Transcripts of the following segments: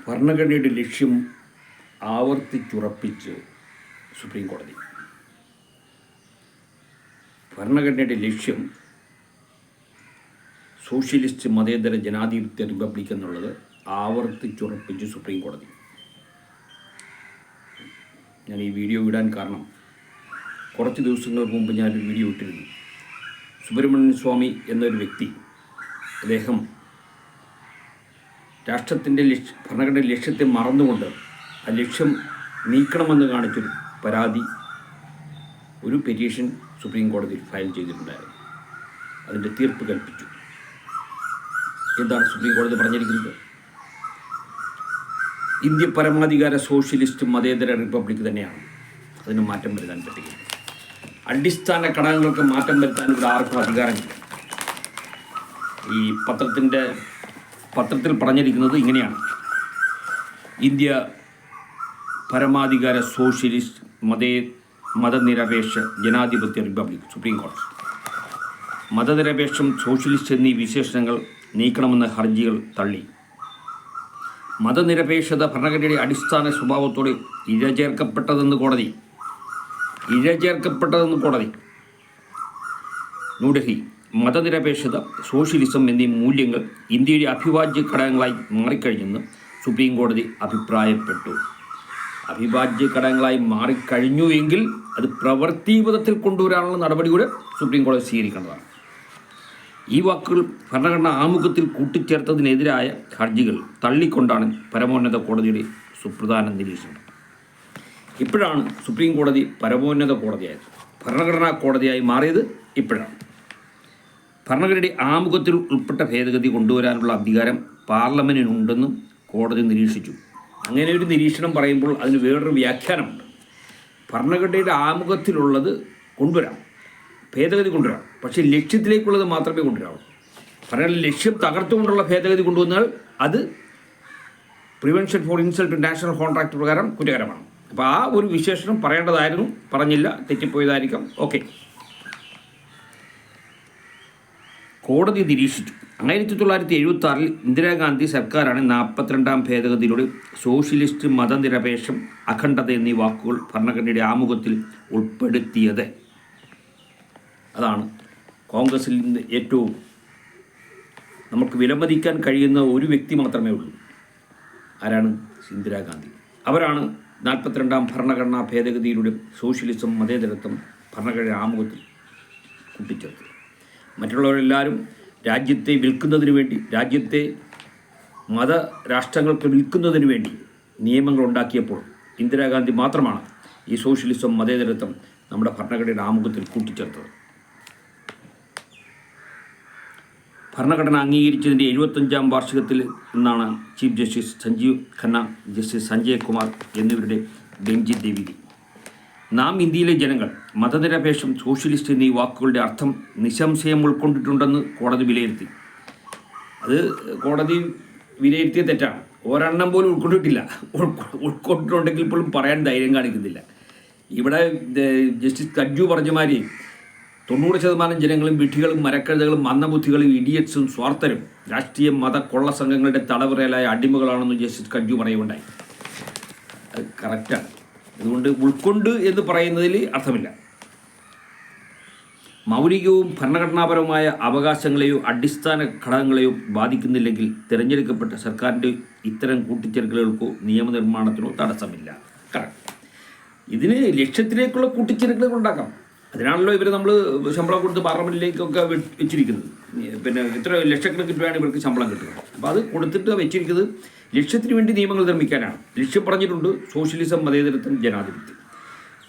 ഭരണഘടനയുടെ ലക്ഷ്യം ആവർത്തിച്ചുറപ്പിച്ച് സുപ്രീം കോടതി. ഭരണഘടനയുടെ ലക്ഷ്യം സോഷ്യലിസ്റ്റ് മതേതര ജനാധിപത്യ റിപ്പബ്ലിക് എന്നുള്ളത് ആവർത്തിച്ചുറപ്പിച്ച് സുപ്രീം കോടതി. ഞാൻ ഈ വീഡിയോ ഇടാൻ കാരണം, കുറച്ച് ദിവസങ്ങൾക്ക് മുമ്പ് ഞാനൊരു വീഡിയോ ഇട്ടിരുന്നു. സുബ്രഹ്മണ്യൻ സ്വാമി എന്നൊരു വ്യക്തി, അദ്ദേഹം രാഷ്ട്രത്തിൻ്റെ ഭരണഘടന ലക്ഷ്യത്തെ മറന്നുകൊണ്ട് ആ ലക്ഷ്യം നീക്കണമെന്ന് കാണിച്ചൊരു പരാതി, ഒരു പെറ്റീഷൻ സുപ്രീം കോടതിയിൽ ഫയൽ ചെയ്തിട്ടുണ്ടായിരുന്നു. അതിൻ്റെ തീർപ്പ് കൽപ്പിച്ചു. എന്താണ് സുപ്രീം കോടതി പറഞ്ഞിരിക്കുന്നത്? ഇന്ത്യ പരമാധികാര സോഷ്യലിസ്റ്റ് മതേതര റിപ്പബ്ലിക് തന്നെയാണ്. അതിന് മാറ്റം വരുത്താൻ പറ്റില്ല. അടിസ്ഥാന ഘടകങ്ങൾക്ക് മാറ്റം വരുത്താൻ ഇവിടെ ആർക്കും അധികാരമില്ല. ഈ പത്രത്തിൽ പറഞ്ഞിരിക്കുന്നത് ഇങ്ങനെയാണ്: ഇന്ത്യ പരമാധികാര സോഷ്യലിസ്റ്റ് മതനിരപേക്ഷ ജനാധിപത്യ റിപ്പബ്ലിക്. സുപ്രീം കോടതി മതനിരപേക്ഷം, സോഷ്യലിസ്റ്റ് എന്നീ വിശേഷണങ്ങൾ നീക്കണമെന്ന ഹർജികൾ തള്ളി. മതനിരപേക്ഷത ഭരണഘടനയുടെ അടിസ്ഥാന സ്വഭാവത്തോടെ ഇഴചേർക്കപ്പെട്ടതെന്ന് കോടതി. ന്യൂഡൽഹി: മതനിരപേക്ഷത, സോഷ്യലിസം എന്നീ മൂല്യങ്ങൾ ഇന്ത്യയുടെ അവിഭാജ്യ ഘടകങ്ങളായി മാറിക്കഴിഞ്ഞെന്ന് സുപ്രീം കോടതി അഭിപ്രായപ്പെട്ടു. അവിഭാജ്യ ഘടകങ്ങളായി മാറിക്കഴിഞ്ഞുവെങ്കിൽ അത് പ്രവൃത്തിപഥത്തിൽ കൊണ്ടുവരാനുള്ള നടപടി കൂടെ സുപ്രീം കോടതി സ്വീകരിക്കേണ്ടതാണ്. ഈ വാക്കുകൾ ഭരണഘടനാ ആമുഖത്തിൽ കൂട്ടിച്ചേർത്തതിനെതിരായ ഹർജികൾ തള്ളിക്കൊണ്ടാണ് പരമോന്നത കോടതിയുടെ സുപ്രധാന നിരീക്ഷണം. ഇപ്പോഴാണ് സുപ്രീം കോടതി പരമോന്നത കോടതിയായത്. ഭരണഘടനാ കോടതിയായി മാറിയത് ഇപ്പോഴാണ്. ഭരണഘടനയുടെ ആമുഖത്തിൽ ഉൾപ്പെട്ട ഭേദഗതി കൊണ്ടുവരാനുള്ള അധികാരം പാർലമെൻറ്റിനുണ്ടെന്നും കോടതി നിരീക്ഷിച്ചു. അങ്ങനെ ഒരു നിരീക്ഷണം പറയുമ്പോൾ അതിന് വേറൊരു വ്യാഖ്യാനമുണ്ട്. ഭരണഘടനയുടെ ആമുഖത്തിലുള്ളത് കൊണ്ടുവരാം, ഭേദഗതി കൊണ്ടുവരാം, പക്ഷേ ലക്ഷ്യത്തിലേക്കുള്ളത് മാത്രമേ കൊണ്ടുവരാവൂ. ഭരണഘടന ലക്ഷ്യം തകർത്തുകൊണ്ടുള്ള ഭേദഗതി കൊണ്ടുവന്നാൽ അത് prevention for insult national contract പ്രകാരം കുറ്റകരമാണ്. അപ്പോൾ ആ ഒരു വിശേഷണം പറയേണ്ടതായിരുന്നു, പറഞ്ഞില്ല, തെറ്റിപ്പോയതായിരിക്കാം. ഓക്കെ. കോടതി നിരീക്ഷിച്ചു. 1976 ഇന്ദിരാഗാന്ധി സർക്കാരാണ് 42ാം ഭേദഗതിയിലൂടെ സോഷ്യലിസ്റ്റ്, മതനിരപേക്ഷം, അഖണ്ഡത എന്നീ വാക്കുകൾ ഭരണഘടനയുടെ ആമുഖത്തിൽ ഉൾപ്പെടുത്തിയത്. അതാണ് കോൺഗ്രസിൽ നിന്ന് ഏറ്റവും നമുക്ക് വിലമതിക്കാൻ കഴിയുന്ന ഒരു വ്യക്തി മാത്രമേ ഉള്ളൂ. ആരാണ്? ഇന്ദിരാഗാന്ധി. അവരാണ് 42ാം ഭരണഘടനാ ഭേദഗതിയിലൂടെ സോഷ്യലിസം, മതേതരത്വം ഭരണഘടനയുടെ ആമുഖത്തിൽ കൂട്ടിച്ചേർത്തത്. മറ്റുള്ളവരെല്ലാവരും രാജ്യത്തെ വിൽക്കുന്നതിന് വേണ്ടി, രാജ്യത്തെ മതരാഷ്ട്രങ്ങൾക്ക് വിൽക്കുന്നതിന് വേണ്ടി നിയമങ്ങൾ ഉണ്ടാക്കിയപ്പോൾ ഇന്ദിരാഗാന്ധി മാത്രമാണ് ഈ സോഷ്യലിസം, മതേതരത്വം നമ്മുടെ ഭരണഘടനയുടെ ആമുഖത്തിൽ കൂട്ടിച്ചേർത്തത്. ഭരണഘടന അംഗീകരിച്ചതിൻ്റെ 75ാം വാർഷികത്തിൽ നിന്നാണ് chief justice Sanjiv Khanna, justice Sanjay Kumar എന്നിവരുടെ ബെഞ്ചിൻ്റെ വിധി. നാം ഇന്ത്യയിലെ ജനങ്ങൾ മതനിരപേക്ഷം, സോഷ്യലിസ്റ്റ് എന്നീ വാക്കുകളുടെ അർത്ഥം നിസ്സംശയം ഉൾക്കൊണ്ടിട്ടുണ്ടെന്ന് കോടതി വിലയിരുത്തി. അത് കോടതി വിലയിരുത്തിയ തെറ്റാണ്. ഒരെണ്ണം പോലും ഉൾക്കൊണ്ടിട്ടില്ല. ഉൾക്കൊണ്ടിട്ടുണ്ടെങ്കിൽ പോലും പറയാൻ ധൈര്യം കാണിക്കുന്നില്ല. ഇവിടെ ജസ്റ്റിസ് കജ്ജു പറഞ്ഞമാരി 90% ജനങ്ങളും വിഡ്ഢികളും, മരക്കഴുതകളും, മന്ദബുദ്ധികളും, ഇഡിയറ്റ്സും, സ്വാർത്ഥരും, രാഷ്ട്രീയ മത കൊള്ള സംഘങ്ങളുടെ തടവറയിലായ അടിമകളാണെന്ന് ജസ്റ്റിസ് കജ്ജു പറയുകയുണ്ടായി. അത് കറക്റ്റാണ്. അതുകൊണ്ട് ഉൾക്കൊണ്ട് എന്ന് പറയുന്നതിൽ അർത്ഥമില്ല. മൗലികവും ഭരണഘടനാപരവുമായ അവകാശങ്ങളെയോ അടിസ്ഥാന ഘടകങ്ങളെയോ ബാധിക്കുന്നില്ലെങ്കിൽ തിരഞ്ഞെടുക്കപ്പെട്ട സർക്കാരിൻ്റെ ഇത്തരം കൂട്ടിച്ചേർക്കലുകൾക്കോ നിയമനിർമ്മാണത്തിനോ തടസ്സമില്ല. കറക്റ്റ്. ഇതിന് ലക്ഷ്യത്തിലേക്കുള്ള കൂട്ടിച്ചേർക്കലുകൾ ഉണ്ടാക്കാം. അതിനാണല്ലോ ഇവർ നമ്മൾ ശമ്പളം കൊടുത്ത് പാർലമെൻറ്റിലേക്കൊക്കെ വെച്ചിരിക്കുന്നത്. പിന്നെ ഇത്ര ലക്ഷക്കണക്കിന് രൂപയാണ് ഇവർക്ക് ശമ്പളം കിട്ടുന്നത്. അപ്പോൾ അത് കൊടുത്തിട്ട് വെച്ചിരിക്കുന്നത് ലക്ഷ്യത്തിന് വേണ്ടി നിയമങ്ങൾ നിർമ്മിക്കാനാണ്. ലക്ഷ്യം പറഞ്ഞിട്ടുണ്ട് സോഷ്യലിസം, മതേതരത്വം, ജനാധിപത്യം.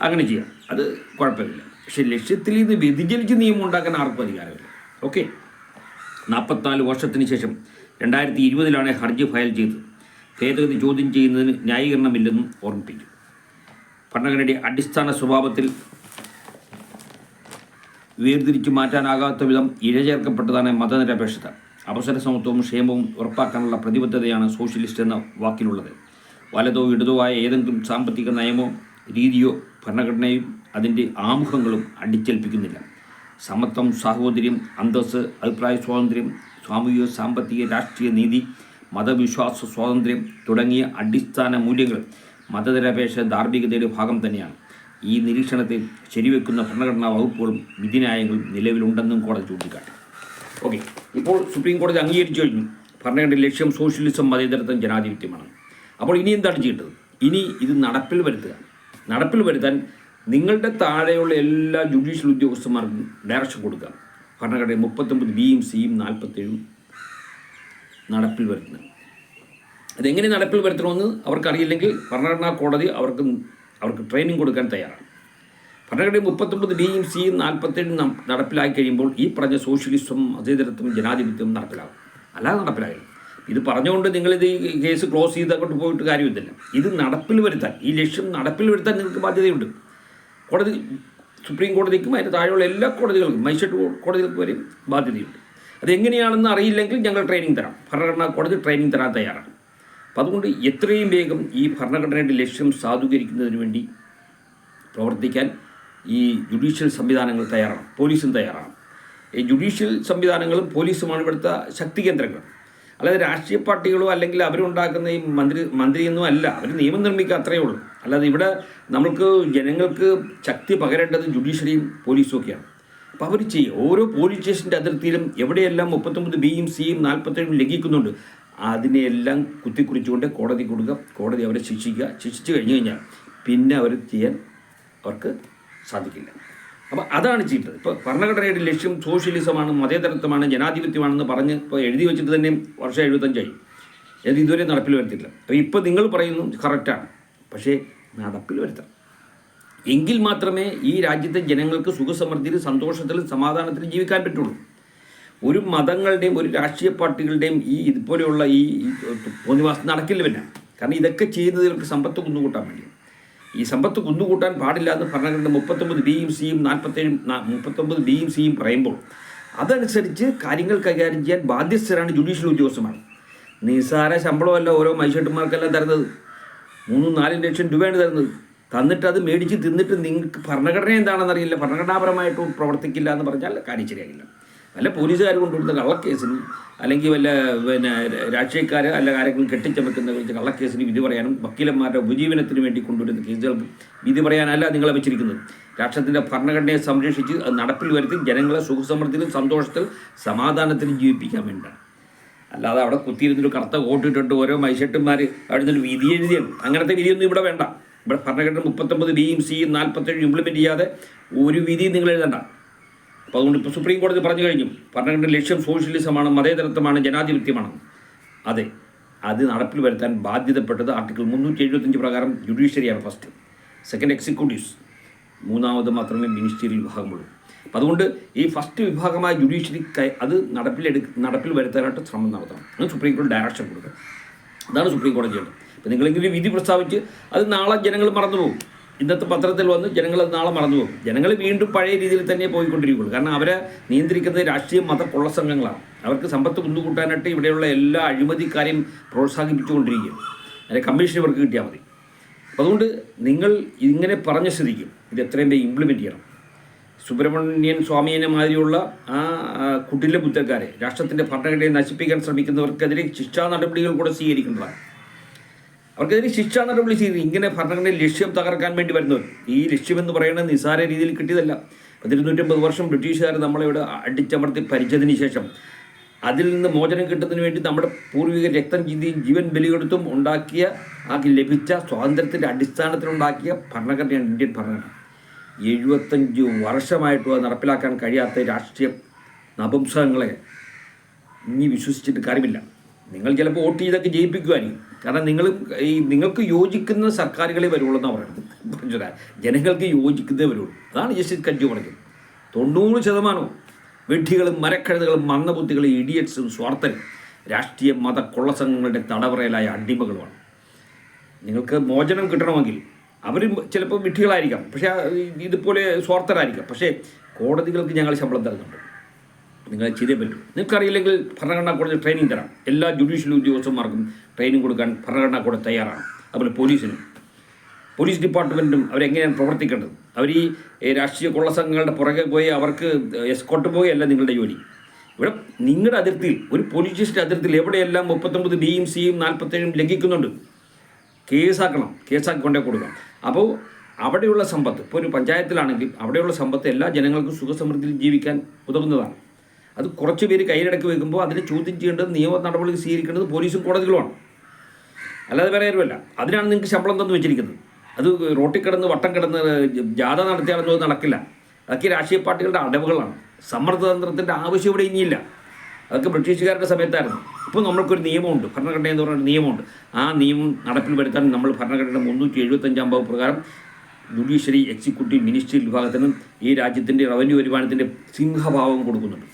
അങ്ങനെ ചെയ്യാം, അത് കുഴപ്പമില്ല. പക്ഷേ ലക്ഷ്യത്തിൽ നിന്ന് വ്യതിചലിച്ച് നിയമം ഉണ്ടാക്കാൻ ആർക്കും അധികാരമില്ല. ഓക്കെ. 44 വർഷത്തിന് ശേഷം 2020 ഹർജി ഫയൽ ചെയ്തത്. ഭേദഗതി ചോദ്യം ചെയ്യുന്നതിന് ന്യായീകരണമില്ലെന്നും ഓർമ്മിപ്പിക്കും. ഭരണഘടനയുടെ അടിസ്ഥാന സ്വഭാവത്തിൽ വേർതിരിച്ചു മാറ്റാനാകാത്ത വിധം ഇഴചേർക്കപ്പെട്ടതാണ് മതനിരപേക്ഷത. അവസര സമത്വവും ക്ഷേമവും ഉറപ്പാക്കാനുള്ള പ്രതിബദ്ധതയാണ് സോഷ്യലിസ്റ്റ് എന്ന വാക്കിലുള്ളത്. വലതോ ഇടതോ ആയ ഏതെങ്കിലും സാമ്പത്തിക നയമോ രീതിയോ ഭരണഘടനയും അതിൻ്റെ ആമുഖങ്ങളും അടിച്ചേൽപ്പിക്കുന്നില്ല. സമത്വം, സാഹോദര്യം, അന്തസ്സ്, അഭിപ്രായ സ്വാതന്ത്ര്യം, സാമൂഹിക, സാമ്പത്തിക, രാഷ്ട്രീയ നീതി, മതവിശ്വാസ സ്വാതന്ത്ര്യം തുടങ്ങിയ അടിസ്ഥാന മൂല്യങ്ങൾ മതനിരപേക്ഷ ധാർമ്മികതയുടെ ഭാഗം തന്നെയാണ്. ഈ നിരീക്ഷണത്തെ ശരിവെക്കുന്ന ഭരണഘടനാ വകുപ്പുകളും വിധിന്യായങ്ങളും നിലവിലുണ്ടെന്നും കോടതി ചൂണ്ടിക്കാട്ടി. ഓക്കെ, ഇപ്പോൾ സുപ്രീം കോടതി അംഗീകരിച്ചു കഴിഞ്ഞു ഭരണഘടനയുടെ ലക്ഷ്യം സോഷ്യലിസം, മതേതരത്വം, ജനാധിപത്യമാണ്. അപ്പോൾ ഇനി എന്താണ് ചെയ്യേണ്ടത്? ഇനി ഇത് നടപ്പിൽ വരുത്തുക. നടപ്പിൽ വരുത്താൻ നിങ്ങളുടെ താഴെയുള്ള എല്ലാ ജുഡീഷ്യൽ ഉദ്യോഗസ്ഥന്മാർക്കും ഡയറക്ഷൻ കൊടുക്കുക. ഭരണഘടന 39(b)യും (c)യും 47 നടപ്പിൽ വരുത്തുന്നത്. അതെങ്ങനെ നടപ്പിൽ വരുത്തണമെന്ന് അവർക്കറിയില്ലെങ്കിൽ ഭരണഘടനാ കോടതി അവർക്ക് ട്രെയിനിങ് കൊടുക്കാൻ തയ്യാറാണ്. ഭരണഘടന 39(b)യും (c)യും 47 നടപ്പിലാക്കി കഴിയുമ്പോൾ ഈ പറഞ്ഞ സോഷ്യലിസം, മതേതരത്വം, ജനാധിപത്യം നടപ്പിലാകും. അല്ലാതെ നടപ്പിലാകില്ല. ഇത് പറഞ്ഞുകൊണ്ട് നിങ്ങളിത് ഈ കേസ് ക്ലോസ് ചെയ്ത് അങ്ങോട്ട് പോയിട്ട് കാര്യമില്ല. ഇത് നടപ്പിൽ വരുത്താൻ, ഈ ലക്ഷ്യം നടപ്പിൽ വരുത്താൻ നിങ്ങൾക്ക് ബാധ്യതയുണ്ട്. കോടതി, സുപ്രീം കോടതിക്കും അതിന് താഴെയുള്ള എല്ലാ കോടതികൾക്കും, മജിസ്ട്രേറ്റ് കോടതികൾക്ക് വരെയും ബാധ്യതയുണ്ട്. അതെങ്ങനെയാണെന്ന് അറിയില്ലെങ്കിൽ ഞങ്ങൾ ട്രെയിനിങ് തരാം. ഭരണഘടനാ കോടതി ട്രെയിനിങ് തരാൻ തയ്യാറാണ്. അപ്പം അതുകൊണ്ട് എത്രയും വേഗം ഈ ഭരണഘടനയുടെ ലക്ഷ്യം സാധൂകരിക്കുന്നതിന് വേണ്ടി പ്രവർത്തിക്കാൻ ഈ ജുഡീഷ്യൽ സംവിധാനങ്ങൾ തയ്യാറാണ്, പോലീസും തയ്യാറാണ്. ഈ ജുഡീഷ്യൽ സംവിധാനങ്ങളും പോലീസുമാണ് ഇവിടുത്തെ ശക്തി കേന്ദ്രങ്ങൾ. അല്ലാതെ രാഷ്ട്രീയ പാർട്ടികളോ അല്ലെങ്കിൽ അവരുണ്ടാക്കുന്ന ഈ മന്ത്രിയൊന്നും അല്ല. അവർ നിയമം നിർമ്മിക്കുക, അത്രയേ ഉള്ളൂ. അല്ലാതെ ഇവിടെ നമുക്ക് ജനങ്ങൾക്ക് ശക്തി പകരേണ്ടത് ജുഡീഷ്യറിയും പോലീസും ഒക്കെയാണ്. അപ്പോൾ അവർ ചെയ്യും. ഓരോ പോലീസ് സ്റ്റേഷൻ്റെ അതിർത്തിയിലും എവിടെയെല്ലാം 39(b)യും (c)യും 47 ലംഘിക്കുന്നുണ്ട്, അതിനെയെല്ലാം കുത്തിക്കുറിച്ചുകൊണ്ട് കോടതി കൊടുക്കുക. കോടതി അവരെ ശിക്ഷിച്ചു കഴിഞ്ഞാൽ പിന്നെ അവർ ചെയ്യാൻ അവർക്ക് സാധിക്കില്ല. അപ്പോൾ അതാണ് ചെയ്യേണ്ടത്. ഇപ്പോൾ ഭരണഘടനയുടെ ലക്ഷ്യം സോഷ്യലിസമാണ്, മതേതരത്വമാണ്, ജനാധിപത്യമാണെന്ന് പറഞ്ഞ് ഇപ്പോൾ എഴുതി വെച്ചിട്ട് തന്നെ വർഷം 75 അത് ഇതുവരെ നടപ്പിൽ വരുത്തിയിട്ടില്ല. അപ്പോൾ ഇപ്പോൾ നിങ്ങൾ പറയുന്നു കറക്റ്റാണ്, പക്ഷേ നടപ്പിൽ വരുത്തണം. എങ്കിൽ മാത്രമേ ഈ രാജ്യത്തെ ജനങ്ങൾക്ക് സുഖസമൃദ്ധിയിലും സന്തോഷത്തിലും സമാധാനത്തിലും ജീവിക്കാൻ പറ്റുള്ളൂ. ഒരു മതങ്ങളുടെയും ഒരു രാഷ്ട്രീയ പാർട്ടികളുടെയും ഈ ഇതുപോലെയുള്ള ഈ തോന്നിവാസം നടക്കില്ല. പിന്നെ കാരണം ഇതൊക്കെ ചെയ്യുന്നതിലേക്ക് സമ്പത്ത് കുന്നുകൂട്ടാൻ വേണ്ടി. ഈ സമ്പത്ത് കുന്നുകൂട്ടാൻ പാടില്ല എന്ന് ഭരണഘടന 39(b)യും (c)യും 39(b)യും (c)യും പറയുമ്പോൾ അതനുസരിച്ച് കാര്യങ്ങൾ കൈകാര്യം ചെയ്യാൻ ബാധ്യസ്ഥരാണ് ജുഡീഷ്യൽ ഉദ്യോഗസ്ഥന്മാർ. നിസ്സാര ശമ്പളമല്ല ഓരോ മജിസ്ട്രേറ്റുമാർക്കെല്ലാം തരുന്നത്. 3-4 ലക്ഷം രൂപയാണ് തരുന്നത്. തന്നിട്ട് അത് മേടിച്ച് തിന്നിട്ട് നിങ്ങൾക്ക് ഭരണഘടന എന്താണെന്നറിയില്ല, ഭരണഘടനാപരമായിട്ട് പ്രവർത്തിക്കില്ല എന്ന് പറഞ്ഞാൽ കാര്യം ശരിയാകില്ല. വല്ല പോലീസുകാർ കൊണ്ടുവരുന്ന കള്ളക്കേസിന് അല്ലെങ്കിൽ വല്ല രാഷ്ട്രീയക്കാർ അല്ല ആരെങ്കിലും കെട്ടിച്ചമക്കുന്ന കുറിച്ച് കള്ളക്കേസിന് വിധി പറയാനും വക്കീലന്മാരുടെ ഉപജീവനത്തിന് വേണ്ടി കൊണ്ടുവരുന്ന കേസുകൾക്ക് വിധി പറയാനല്ല നിങ്ങളെ വെച്ചിരിക്കുന്നത്. രാഷ്ട്രത്തിൻ്റെ ഭരണഘടനയെ സംരക്ഷിച്ച് അത് നടപ്പിൽ വരുത്തി ജനങ്ങളെ സുഖസമൃദ്ധിയിലും സന്തോഷത്തിലും സമാധാനത്തിലും ജീവിപ്പിക്കാൻ വേണ്ടിയാണ്. അല്ലാതെ അവിടെ കുത്തിയിരുന്നൊരു കറുത്ത കോട്ടിട്ടിട്ട് ഓരോ മജിസ്ട്രേറ്റുമാർ അവിടെ നിന്നൊരു വിധി എഴുതിയാണ്. അങ്ങനത്തെ വിധിയൊന്നും ഇവിടെ വേണ്ട. ഇവിടെ ഭരണഘടന 39(b)യും (c)യും 47 ഇംപ്ലിമെൻറ്റ് ചെയ്യാതെ ഒരു വിധിയും നിങ്ങൾ എഴുതണ്ട. അപ്പോൾ അതുകൊണ്ട് ഇപ്പോൾ സുപ്രീം കോടതി പറഞ്ഞു കഴിഞ്ഞു ഭരണഘടനയുടെ ലക്ഷ്യം സോഷ്യലിസമാണ്, മതേതരത്വമാണ്, ജനാധിപത്യമാണ്. അതെ, അത് നടപ്പിൽ വരുത്താൻ ബാധ്യതപ്പെട്ടത് ആർട്ടിക്കിൾ 375 പ്രകാരം ജുഡീഷ്യറിയാണ് ഫസ്റ്റ്, സെക്കൻഡ് എക്സിക്യൂട്ടീവ്സ്, മൂന്നാമത് മാത്രമേ മിനിസ്റ്റീരിയൽ വിഭാഗമുള്ളൂ. അപ്പോൾ അതുകൊണ്ട് ഈ ഫസ്റ്റ് വിഭാഗമായ ജുഡീഷ്യറി അത് നടപ്പിൽ വരുത്താനായിട്ട് ശ്രമം നടത്തണം. അത് സുപ്രീം കോടതി ഡയറക്ഷൻ കൊടുക്കുക. അതാണ് സുപ്രീം കോടതി ചെയ്യേണ്ടത്. അപ്പോൾ നിങ്ങളെങ്കിലും വിധി പ്രസ്താവിച്ച് അത് നാളെ ജനങ്ങൾ മറന്നുപോകും. ഇന്നത്തെ പത്രത്തിൽ വന്ന് ജനങ്ങൾ നാളെ മറന്നുപോകും. ജനങ്ങൾ വീണ്ടും പഴയ രീതിയിൽ തന്നെ പോയിക്കൊണ്ടിരിക്കുകയുള്ളൂ. കാരണം അവരെ നിയന്ത്രിക്കുന്നത് രാഷ്ട്രീയ മത കൊള്ളസംഘങ്ങളാണ്. അവർക്ക് സമ്പത്ത് കുന്നുകൂട്ടാനായിട്ട് ഇവിടെയുള്ള എല്ലാ അഴിമതിക്കാരെയും പ്രോത്സാഹിപ്പിച്ചുകൊണ്ടിരിക്കുകയാണ്. അതിൻ്റെ കമ്മീഷൻ ഇവർക്ക് കിട്ടിയാൽ മതി. അപ്പോൾ അതുകൊണ്ട് നിങ്ങൾ ഇങ്ങനെ പറഞ്ഞ സ്ഥിതിക്ക് ഇത് എത്രയും വേഗം ഇംപ്ലിമെൻറ്റ് ചെയ്യണം. സുബ്രഹ്മണ്യൻ സ്വാമിയെ മാതിരിയുള്ള ആ കുട്ടിലെ ബുദ്ധക്കാരെ രാഷ്ട്രത്തിൻ്റെ ഭരണഘടനയെ നശിപ്പിക്കാൻ ശ്രമിക്കുന്നവർക്കെതിരെ ശിക്ഷാ നടപടികൾ കൂടെ സ്വീകരിക്കേണ്ടതാണ്. അവർക്കെതിരെ ശിക്ഷാ നടപടി ചെയ്ത് ഇങ്ങനെ ഭരണഘടനയുടെ ലക്ഷ്യം തകർക്കാൻ വേണ്ടി വരുന്നവർ, ഈ ലക്ഷ്യമെന്ന് പറയുന്നത് നിസ്സാര രീതിയിൽ കിട്ടിയതല്ല. 250 വർഷം ബ്രിട്ടീഷുകാർ നമ്മളിവിടെ അടിച്ചമർത്തി ഭരിച്ചതിന് ശേഷം അതിൽ നിന്ന് മോചനം കിട്ടുന്നതിന് വേണ്ടി നമ്മുടെ പൂർവികർ രക്തം ചിന്തിയും ജീവൻ ബലികൊടുത്തും ലഭിച്ച സ്വാതന്ത്ര്യത്തിൻ്റെ അടിസ്ഥാനത്തിലുണ്ടാക്കിയ ഭരണഘടനയാണ് ഇന്ത്യൻ ഭരണഘടന. 75 വർഷമായിട്ടും അത് നടപ്പിലാക്കാൻ കഴിയാത്ത രാഷ്ട്രീയ നപുംസകങ്ങളെ ഇനി വിശ്വസിച്ചിട്ട് കാര്യമില്ല. നിങ്ങൾ ചിലപ്പോൾ വോട്ട് ചെയ്തൊക്കെ ജയിപ്പിക്കുമായിരിക്കും. കാരണം നിങ്ങൾക്ക് യോജിക്കുന്ന സർക്കാരുകളെ വരുള്ളൂ എന്നാണ് പറയുന്നത്. ജനങ്ങൾക്ക് യോജിക്കുന്നതേ വരുള്ളൂ. അതാണ് ജസ്റ്റിസ് കഞ്ചു പറഞ്ഞത്. 90% വെഡ്ഢികളും മരക്കഴുതകളും മന്ദബുദ്ധികളും ഇഡിയറ്റ്സും സ്വാർത്ഥരും രാഷ്ട്രീയ മത കൊള്ളസംഘങ്ങളുടെ തടവറയിലായ അടിമകളുമാണ്. നിങ്ങൾക്ക് മോചനം കിട്ടണമെങ്കിൽ അവർ ചിലപ്പോൾ വിഡ്ഢികളായിരിക്കാം, പക്ഷേ ഇതുപോലെ സ്വാർത്ഥരായിരിക്കാം. പക്ഷേ കോടതികൾക്ക് ഞങ്ങൾ ശമ്പളം തരുന്നുണ്ട്, നിങ്ങൾ ചെയ്തേ പറ്റൂ. നിങ്ങൾക്കറിയില്ലെങ്കിൽ ഭരണഘടനാ കോടതി ട്രെയിനിങ് തരാം. എല്ലാ ജുഡീഷ്യൽ ഉദ്യോഗസ്ഥന്മാർക്കും ട്രെയിനിങ് കൊടുക്കാൻ ഭരണഘടനാ കോടതി തയ്യാറാണ്. അതുപോലെ പോലീസ് ഡിപ്പാർട്ട്മെൻറ്റും അവരെങ്ങനെയാണ് പ്രവർത്തിക്കേണ്ടത്. അവർ ഈ രാഷ്ട്രീയ കൊള്ളസംഘങ്ങളുടെ പുറകെ പോയി അവർക്ക് എസ്കോട്ട് പോവുകയല്ല നിങ്ങളുടെ ജോലി. ഇവിടെ നിങ്ങളുടെ അതിർത്തിയിൽ ഒരു പോലീസ് സ്റ്റേഷൻ്റെ അതിർത്തിയിൽ എവിടെയെല്ലാം 39 ബിയും സിയും 47 ലംഘിക്കുന്നുണ്ട്, കേസാക്കി കൊണ്ടേ കൊടുക്കാം. അപ്പോൾ അവിടെയുള്ള സമ്പത്ത്, ഇപ്പോൾ ഒരു പഞ്ചായത്തിലാണെങ്കിൽ അവിടെയുള്ള സമ്പത്ത് എല്ലാ ജനങ്ങൾക്കും സുഖസമൃദ്ധിയിൽ ജീവിക്കാൻ ഉതകുന്നതാണ്. അത് കുറച്ച് പേര് കയ്യിലടക്കി വയ്ക്കുമ്പോൾ അതിനെ ചോദ്യം ചെയ്യേണ്ടത്, നിയമ നടപടി സ്വീകരിക്കേണ്ടത് പോലീസും കോടതികളുമാണ്, അല്ലാതെ വേറെ ആരുമല്ല. അതിനാണ് നിങ്ങൾക്ക് ശമ്പളം തന്നു വെച്ചിരിക്കുന്നത്. അത് റോട്ടിൽ കിടന്ന് വട്ടം കിടന്ന് ജാഥ നടത്തിയാലൊന്നും നടക്കില്ല. അതൊക്കെ രാഷ്ട്രീയ പാർട്ടികളുടെ അടവുകളാണ്. സമ്മർദ്ദതന്ത്രത്തിൻ്റെ ആവശ്യം ഇവിടെ ഇനിയില്ല. അതൊക്കെ ബ്രിട്ടീഷുകാരുടെ സമയത്തായിരുന്നു. ഇപ്പോൾ നമ്മൾക്കൊരു നിയമമുണ്ട്, ഭരണഘടന എന്ന് പറയുന്ന നിയമമുണ്ട്. ആ നിയമം നടപ്പിൽ വരുത്താൻ നമ്മൾ ഭരണഘടന 375 വകുപ്പ് പ്രകാരം ജുഡീഷ്യറി, എക്സിക്യൂട്ടീവ്, മിനിസ്ട്രി വിഭാഗത്തിനും ഈ രാജ്യത്തിൻ്റെ റവന്യൂ വരുമാനത്തിൻ്റെ സിംഹഭാവം കൊടുക്കുന്നുണ്ട്.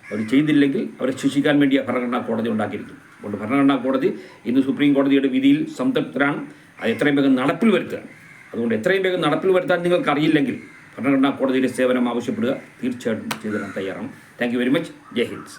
അവർ ചെയ്തില്ലെങ്കിൽ അവരെ ശിക്ഷിക്കാൻ വേണ്ടി ഭരണഘടനാ കോടതി ഉണ്ടാക്കിയിരിക്കും. അതുകൊണ്ട് ഭരണഘടനാ കോടതി ഇന്ന് സുപ്രീം കോടതിയുടെ വിധിയിൽ സംതൃപ്തരാണ്. അത് എത്രയും വേഗം നടപ്പിൽ വരുത്തുകയാണ്. അതുകൊണ്ട് എത്രയും വേഗം നടപ്പിൽ വരുത്താൻ നിങ്ങൾക്കറിയില്ലെങ്കിൽ ഭരണഘടനാ കോടതിയുടെ സേവനം ആവശ്യപ്പെടുക. തീർച്ചയായിട്ടും ചെയ്തു തരാൻ തയ്യാറാണ്. Thank you very much. Jai Hind.